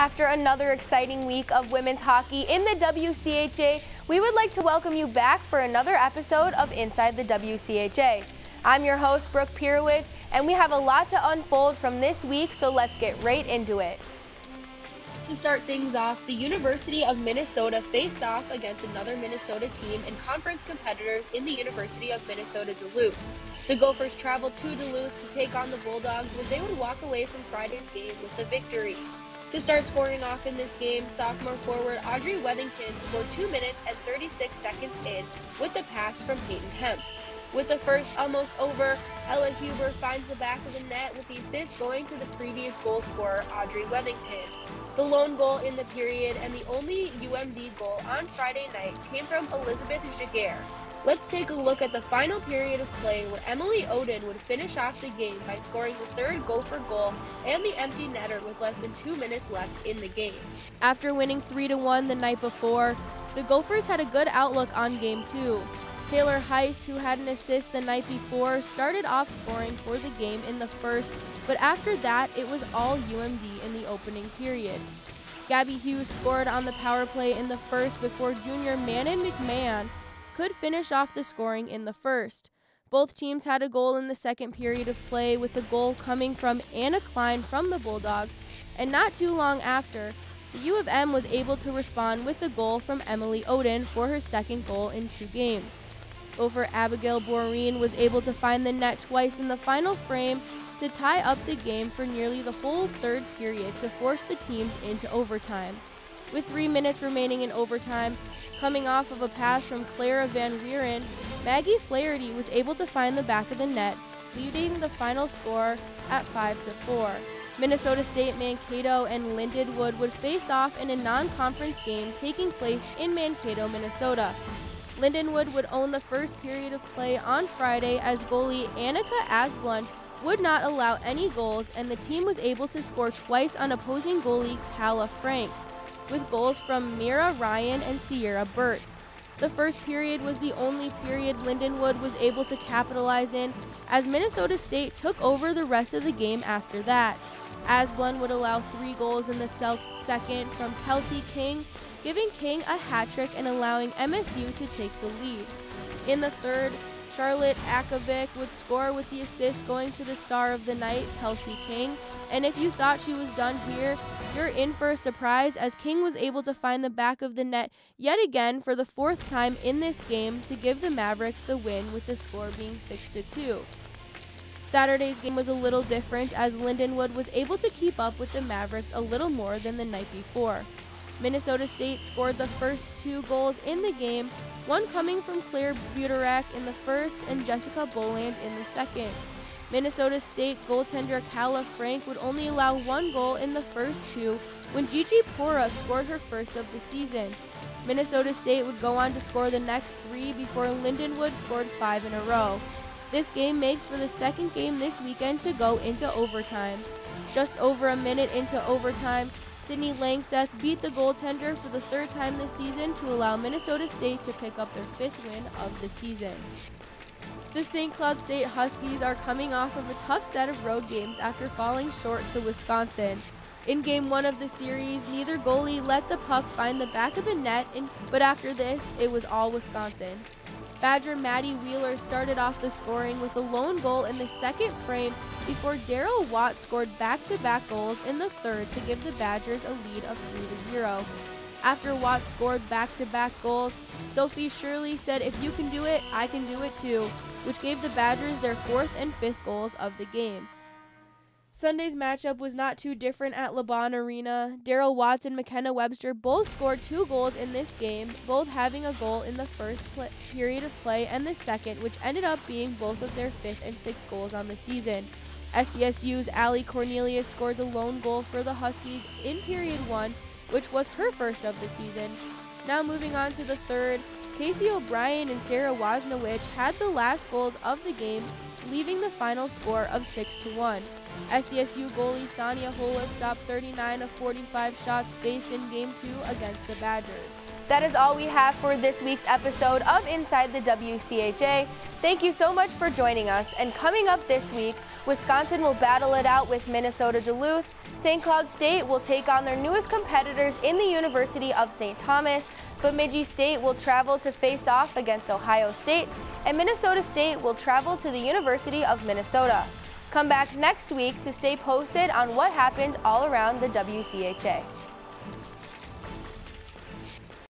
After another exciting week of women's hockey in the WCHA, we would like to welcome you back for another episode of Inside the WCHA. I'm your host, Brooke Purowitz, and we have a lot to unfold from this week, so let's get right into it. To start things off, the University of Minnesota faced off against another Minnesota team and conference competitors in the University of Minnesota Duluth. The Gophers traveled to Duluth to take on the Bulldogs, where they would walk away from Friday's game with a victory. To start scoring off in this game, sophomore forward Audrey Wethington scored 2 minutes and 36 seconds in with a pass from Peyton Hemp. With the first almost over, Ella Huber finds the back of the net with the assist going to the previous goal scorer, Audrey Wethington. The lone goal in the period and the only UMD goal on Friday night came from Elizabeth Jaguar. Let's take a look at the final period of play, where Emily Oden would finish off the game by scoring the third Gopher goal and the empty netter with less than 2 minutes left in the game. After winning 3-1 the night before, the Gophers had a good outlook on Game 2. Taylor Heiss, who had an assist the night before, started off scoring for the game in the first, but after that, it was all UMD in the opening period. Gabby Hughes scored on the power play in the first before junior Manon McMahon could finish off the scoring in the first. Both teams had a goal in the second period of play, with a goal coming from Anna Klein from the Bulldogs, and not too long after, the U of M was able to respond with a goal from Emily Oden for her second goal in 2 games. Gopher Abigail Boreen was able to find the net twice in the final frame to tie up the game for nearly the whole third period to force the teams into overtime. With 3 minutes remaining in overtime, coming off of a pass from Clara Van Wieren, Maggie Flaherty was able to find the back of the net, leading the final score at 5-4. Minnesota State, Mankato, and Lindenwood would face off in a non-conference game taking place in Mankato, Minnesota. Lindenwood would own the first period of play on Friday as goalie Annika Asplund would not allow any goals, and the team was able to score twice on opposing goalie Calla Frank, with goals from Mira Ryan and Sierra Burt. The first period was the only period Lindenwood was able to capitalize in, as Minnesota State took over the rest of the game after that. Asplund would allow 3 goals in the second from Kelsey King, giving King a hat trick and allowing MSU to take the lead. In the third, Charlotte Akovic would score with the assist going to the star of the night, Kelsey King, and if you thought she was done here, you're in for a surprise, as King was able to find the back of the net yet again for the 4th time in this game to give the Mavericks the win, with the score being 6-2. Saturday's game was a little different, as Lindenwood was able to keep up with the Mavericks a little more than the night before. Minnesota State scored the first 2 goals in the game, one coming from Claire Buterek in the first and Jessica Boland in the second. Minnesota State goaltender Calla Frank would only allow 1 goal in the first 2 when Gigi Pora scored her first of the season. Minnesota State would go on to score the next 3 before Lindenwood scored 5 in a row. This game makes for the second game this weekend to go into overtime. Just over a minute into overtime, Sydney Langseth beat the goaltender for the 3rd time this season to allow Minnesota State to pick up their 5th win of the season. The St. Cloud State Huskies are coming off of a tough set of road games after falling short to Wisconsin. In Game 1 of the series, neither goalie let the puck find the back of the net, but after this, it was all Wisconsin. Badger Maddie Wheeler started off the scoring with a lone goal in the second frame before Daryl Watt scored back-to-back goals in the third to give the Badgers a lead of 3-0. After Watt scored back-to-back goals, Sophie Shirley said, "If you can do it, I can do it too," which gave the Badgers their 4th and 5th goals of the game. Sunday's matchup was not too different at LeBron Arena. Daryl Watts and McKenna Webster both scored 2 goals in this game, both having a goal in the first period of play and the second, which ended up being both of their 5th and 6th goals on the season. SCSU's Allie Cornelius scored the lone goal for the Huskies in period 1, which was her first of the season. Now moving on to the third, Casey O'Brien and Sarah Wozniewicz had the last goals of the game, leaving the final score of 6-1. SCSU goalie Sonia Hola stopped 39 of 45 shots faced in Game 2 against the Badgers. That is all we have for this week's episode of Inside the WCHA. Thank you so much for joining us. And coming up this week, Wisconsin will battle it out with Minnesota Duluth. St. Cloud State will take on their newest competitors in the University of St. Thomas. Bemidji State will travel to face off against Ohio State. And Minnesota State will travel to the University of Minnesota. Come back next week to stay posted on what happened all around the WCHA.